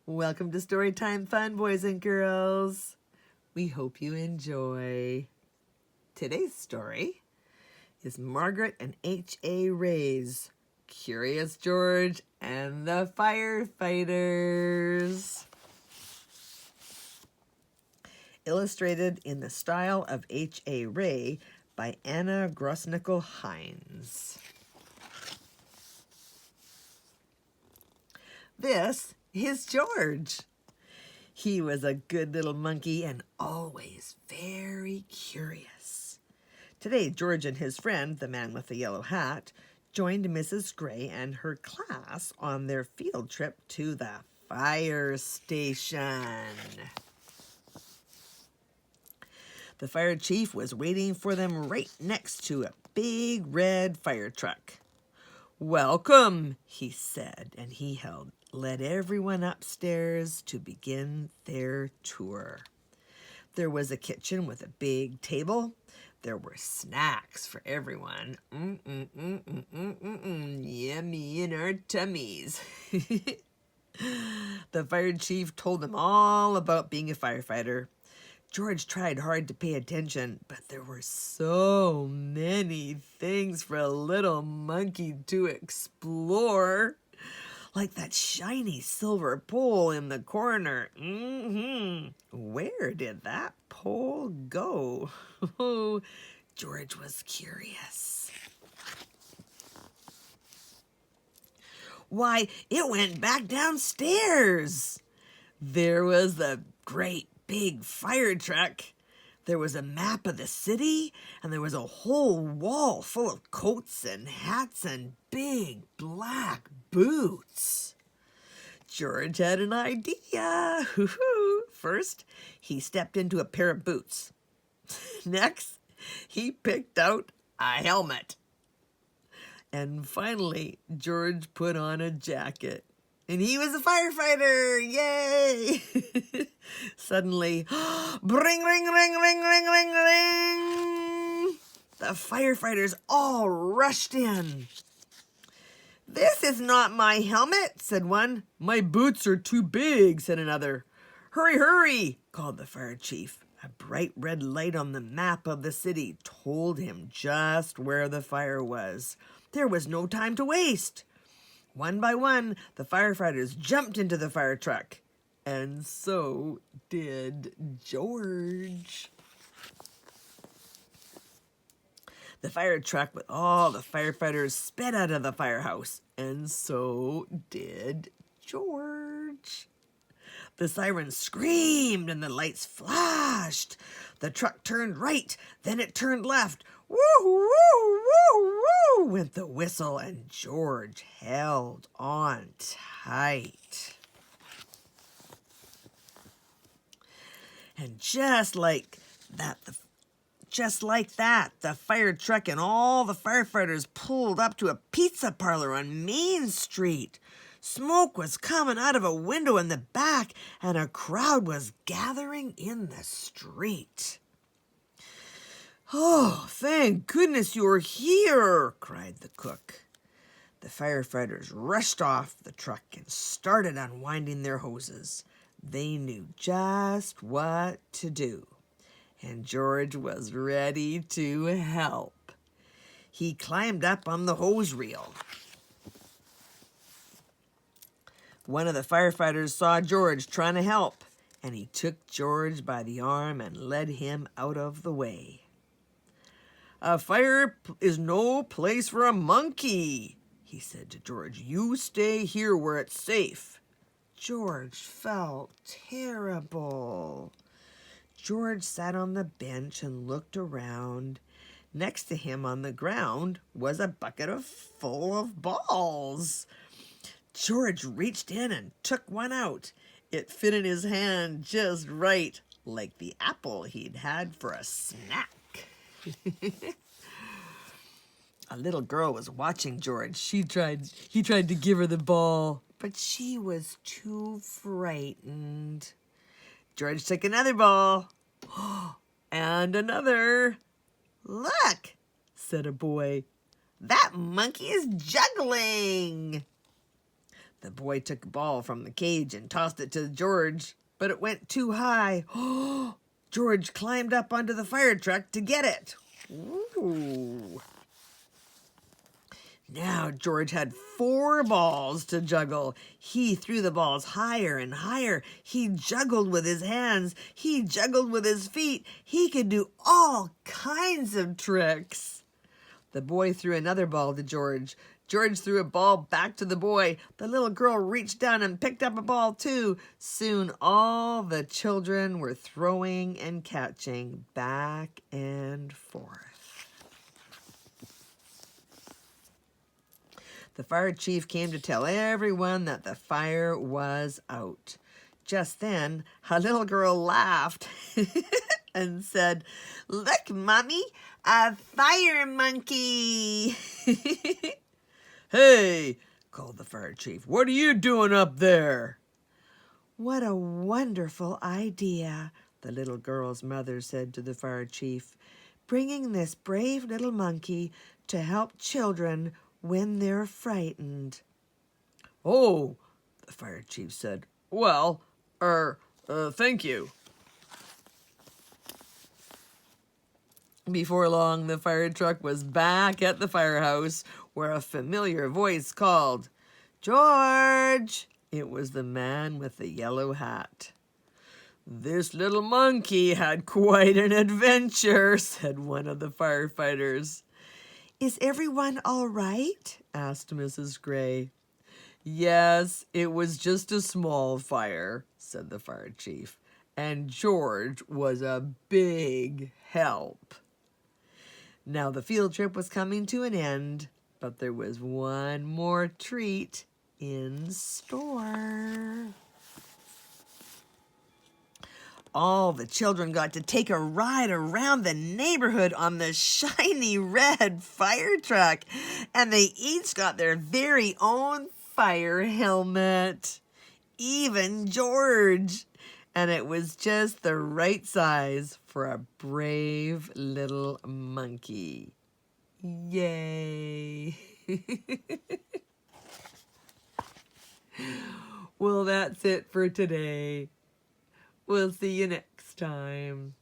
Welcome to Storytime Fun, boys and girls. We hope you enjoy. Today's story is Margaret and H.A. Ray's Curious George and the Firefighters. Illustrated in the style of H.A. Ray by Anna Grosnickel-Hines. This is George. He was a good little monkey and always very curious. Today, George and his friend, the man with the yellow hat, joined Mrs. Gray and her class on their field trip to the fire station. The fire chief was waiting for them right next to a big red fire truck. "Welcome," he said, and he led everyone upstairs to begin their tour. There was a kitchen with a big table. There were snacks for everyone. Yummy in our tummies. The fire chief told them all about being a firefighter. George tried hard to pay attention, but there were so many things for a little monkey to explore. Like that shiny silver pole in the corner. Where did that pole go? George was curious. Why, it went back downstairs. There was the great big fire truck. There was a map of the city, and there was a whole wall full of coats and hats and big black boots. George had an idea. First, he stepped into a pair of boots. Next, he picked out a helmet. And finally, George put on a jacket. And he was a firefighter! Yay! Suddenly, bring, ring, ring, ring, ring, ring, ring! The firefighters all rushed in. "This is not my helmet," said one. "My boots are too big," said another. "Hurry, hurry," called the fire chief. A bright red light on the map of the city told him just where the fire was. There was no time to waste. One by one, the firefighters jumped into the fire truck. And so did George. The fire truck with all the firefighters sped out of the firehouse. And so did George. The sirens screamed and the lights flashed. The truck turned right, then it turned left. Woo, woo, woo, woo, went the whistle, and George held on tight. And just like that, the fire truck and all the firefighters pulled up to a pizza parlor on Main Street. Smoke was coming out of a window in the back, and a crowd was gathering in the street. "Oh, thank goodness you're here," cried the cook. The firefighters rushed off the truck and started unwinding their hoses. They knew just what to do, and George was ready to help. He climbed up on the hose reel. One of the firefighters saw George trying to help, and he took George by the arm and led him out of the way. "A fire is no place for a monkey," he said to George. "You stay here where it's safe." George felt terrible. George sat on the bench and looked around. Next to him on the ground was a bucket full of balls. George reached in and took one out. It fit in his hand just right, like the apple he'd had for a snack. A little girl was watching George. He tried to give her the ball, but she was too frightened. George took another ball. And another. "Look," said a boy. "That monkey is juggling." The boy took a ball from the cage and tossed it to George, but it went too high. George climbed up onto the fire truck to get it. Ooh. Now George had 4 balls to juggle. He threw the balls higher and higher. He juggled with his hands. He juggled with his feet. He could do all kinds of tricks. The boy threw another ball to George. George threw a ball back to the boy. The little girl reached down and picked up a ball too. Soon all the children were throwing and catching back and forth. The fire chief came to tell everyone that the fire was out. Just then, a little girl laughed and said, "Look, Mommy, a fire monkey." "Hey," called the fire chief, "what are you doing up there?" "What a wonderful idea," the little girl's mother said to the fire chief, "bringing this brave little monkey to help children when they're frightened." "Oh," the fire chief said, "well, thank you." Before long, the fire truck was back at the firehouse, where a familiar voice called, "George!" It was the man with the yellow hat. "This little monkey had quite an adventure," said one of the firefighters. "Is everyone all right?" asked Mrs. Gray. "Yes, it was just a small fire," said the fire chief, "and George was a big help." Now the field trip was coming to an end, but there was one more treat in store. All the children got to take a ride around the neighborhood on the shiny red fire truck, and they each got their very own fire helmet. Even George. And it was just the right size for a brave little monkey. Yay! Well, that's it for today. We'll see you next time.